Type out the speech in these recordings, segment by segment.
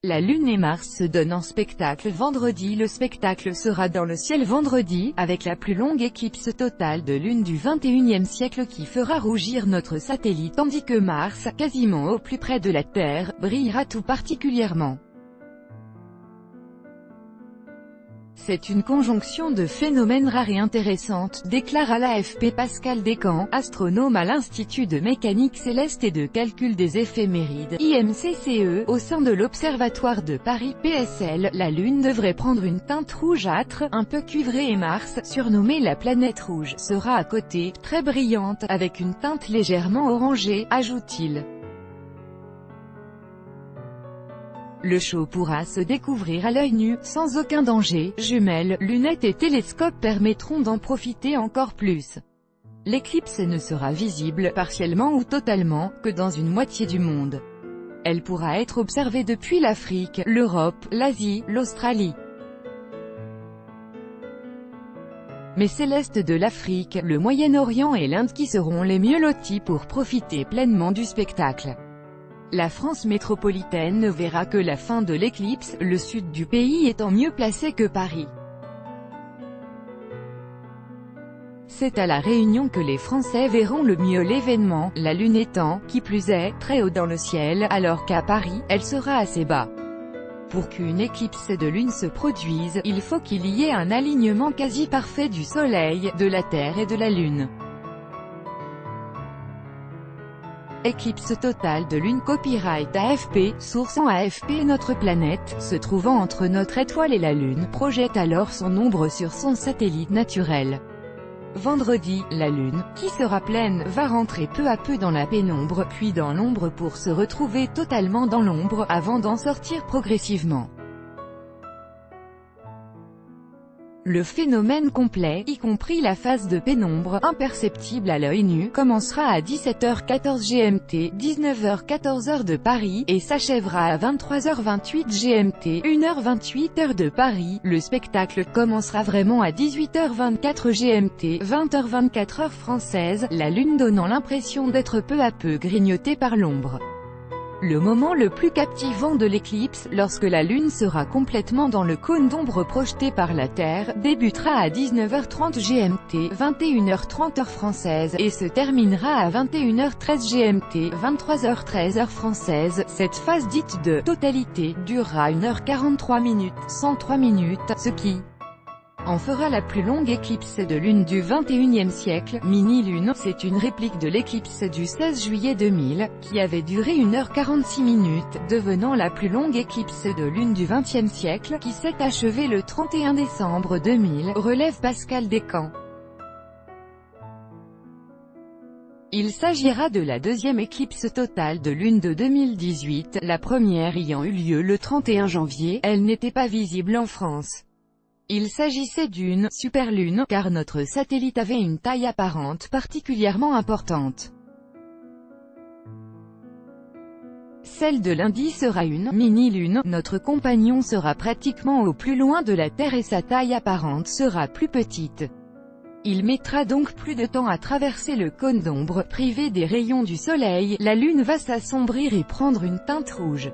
La Lune et Mars se donnent en spectacle vendredi. Le spectacle sera dans le ciel vendredi, avec la plus longue éclipse totale de Lune du XXIe siècle qui fera rougir notre satellite, tandis que Mars, quasiment au plus près de la Terre, brillera tout particulièrement. C'est une conjonction de phénomènes rares et intéressantes, déclare à l'AFP Pascal Descamps, astronome à l'Institut de mécanique céleste et de calcul des éphémérides, IMCCE, au sein de l'Observatoire de Paris, PSL. La Lune devrait prendre une teinte rougeâtre, un peu cuivrée et Mars, surnommée la planète rouge, sera à côté, très brillante, avec une teinte légèrement orangée, ajoute-t-il. Le show pourra se découvrir à l'œil nu, sans aucun danger. Jumelles, lunettes et télescopes permettront d'en profiter encore plus. L'éclipse ne sera visible, partiellement ou totalement, que dans une moitié du monde. Elle pourra être observée depuis l'Afrique, l'Europe, l'Asie, l'Australie. Mais c'est l'Est de l'Afrique, le Moyen-Orient et l'Inde qui seront les mieux lotis pour profiter pleinement du spectacle. La France métropolitaine ne verra que la fin de l'éclipse, le sud du pays étant mieux placé que Paris. C'est à La Réunion que les Français verront le mieux l'événement, la Lune étant, qui plus est, très haut dans le ciel, alors qu'à Paris, elle sera assez bas. Pour qu'une éclipse de Lune se produise, il faut qu'il y ait un alignement quasi parfait du Soleil, de la Terre et de la Lune. Éclipse totale de Lune. Copyright AFP, source en AFP. Notre planète, se trouvant entre notre étoile et la Lune, projette alors son ombre sur son satellite naturel. Vendredi, la Lune, qui sera pleine, va rentrer peu à peu dans la pénombre, puis dans l'ombre pour se retrouver totalement dans l'ombre, avant d'en sortir progressivement. Le phénomène complet, y compris la phase de pénombre, imperceptible à l'œil nu, commencera à 17h14 GMT, 19h14 heure de Paris, et s'achèvera à 23h28 GMT, 1h28 heure de Paris. Le spectacle commencera vraiment à 18h24 GMT, 20h24 heure française, la Lune donnant l'impression d'être peu à peu grignotée par l'ombre. Le moment le plus captivant de l'éclipse, lorsque la Lune sera complètement dans le cône d'ombre projeté par la Terre, débutera à 19h30 GMT, 21h30 heure française, et se terminera à 21h13 GMT, 23h13 heure française. Cette phase dite de totalité durera 1h43 minutes, 103 minutes, ce qui en fera la plus longue éclipse de Lune du XXIe siècle. Mini-lune, c'est une réplique de l'éclipse du 16 juillet 2000, qui avait duré 1h46 minutes, devenant la plus longue éclipse de Lune du XXe siècle, qui s'est achevée le 31 décembre 2000, relève Pascal Descamps. Il s'agira de la deuxième éclipse totale de Lune de 2018, la première ayant eu lieu le 31 janvier, elle n'était pas visible en France. Il s'agissait d'une « superlune » car notre satellite avait une taille apparente particulièrement importante. Celle de lundi sera une « mini-lune », notre compagnon sera pratiquement au plus loin de la Terre et sa taille apparente sera plus petite. Il mettra donc plus de temps à traverser le cône d'ombre, privé des rayons du Soleil, la Lune va s'assombrir et prendre une teinte rouge.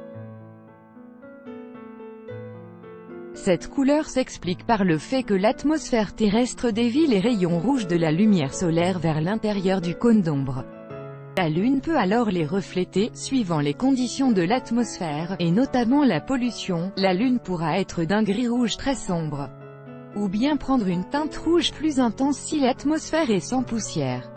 Cette couleur s'explique par le fait que l'atmosphère terrestre dévie les rayons rouges de la lumière solaire vers l'intérieur du cône d'ombre. La Lune peut alors les refléter, suivant les conditions de l'atmosphère, et notamment la pollution. La Lune pourra être d'un gris-rouge très sombre, ou bien prendre une teinte rouge plus intense si l'atmosphère est sans poussière.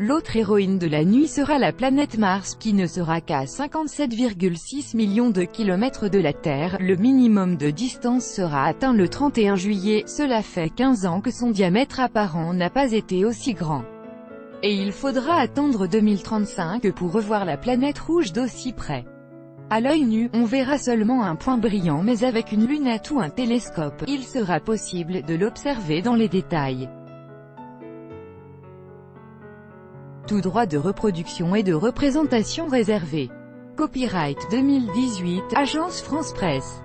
L'autre héroïne de la nuit sera la planète Mars, qui ne sera qu'à 57,6 millions de kilomètres de la Terre. Le minimum de distance sera atteint le 31 juillet, cela fait 15 ans que son diamètre apparent n'a pas été aussi grand. Et il faudra attendre 2035 pour revoir la planète rouge d'aussi près. À l'œil nu, on verra seulement un point brillant, mais avec une lunette ou un télescope, il sera possible de l'observer dans les détails. Tout droit de reproduction et de représentation réservé. Copyright 2018, Agence France Presse.